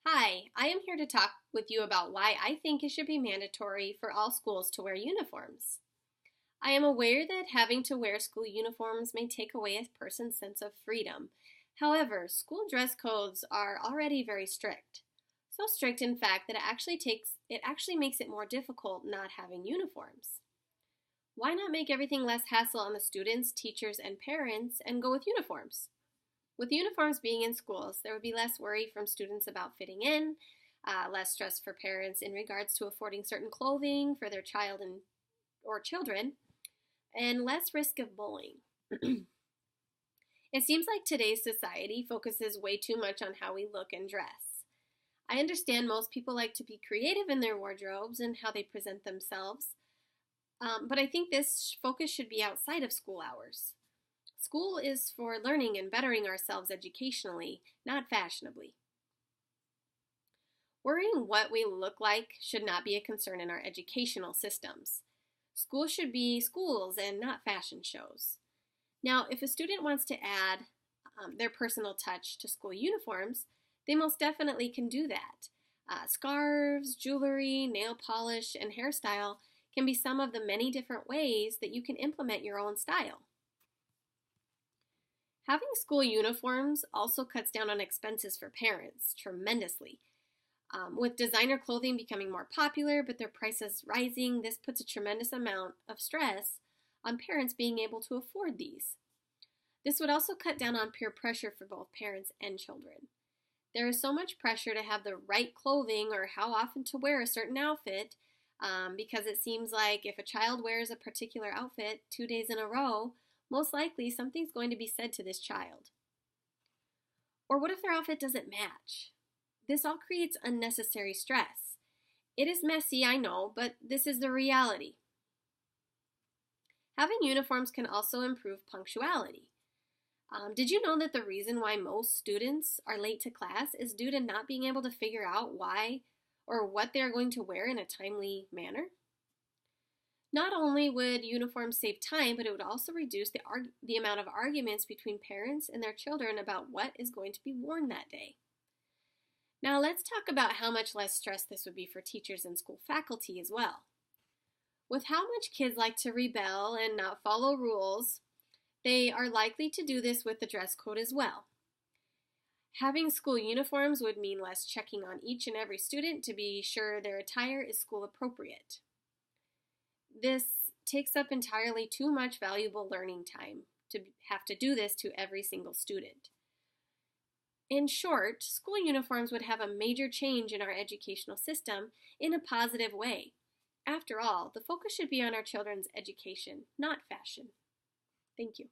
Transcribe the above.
Hi, I am here to talk with you about why I think it should be mandatory for all schools to wear uniforms. I am aware that having to wear school uniforms may take away a person's sense of freedom. However, school dress codes are already very strict. So strict in fact that it actually makes it more difficult not having uniforms. Why not make everything less hassle on the students, teachers, and parents and go with uniforms? With uniforms being in schools, there would be less worry from students about fitting in, less stress for parents in regards to affording certain clothing for their child or children, and less risk of bullying. It seems like today's society focuses way too much on how we look and dress. I understand most people like to be creative in their wardrobes and how they present themselves, but I think this focus should be outside of school hours. School is for learning and bettering ourselves educationally, not fashionably. Worrying what we look like should not be a concern in our educational systems. Schools should be schools and not fashion shows. Now, if a student wants to add their personal touch to school uniforms, they most definitely can do that. Scarves, jewelry, nail polish, and hairstyle can be some of the many different ways that you can implement your own style. Having school uniforms also cuts down on expenses for parents tremendously. With designer clothing becoming more popular but their prices rising, this puts a tremendous amount of stress on parents being able to afford these. This would also cut down on peer pressure for both parents and children. There is so much pressure to have the right clothing or how often to wear a certain outfit because it seems like if a child wears a particular outfit 2 days in a row, most likely something's going to be said to this child. Or what if their outfit doesn't match? This all creates unnecessary stress. It is messy, I know, but this is the reality. Having uniforms can also improve punctuality. Did you know that the reason why most students are late to class is due to not being able to figure out why or what they are going to wear in a timely manner? Not only would uniforms save time, but it would also reduce the amount of arguments between parents and their children about what is going to be worn that day. Now let's talk about how much less stress this would be for teachers and school faculty as well. With how much kids like to rebel and not follow rules, they are likely to do this with the dress code as well. Having school uniforms would mean less checking on each and every student to be sure their attire is school appropriate. This takes up entirely too much valuable learning time to have to do this to every single student. In short, school uniforms would have a major change in our educational system in a positive way. After all, the focus should be on our children's education, not fashion. Thank you.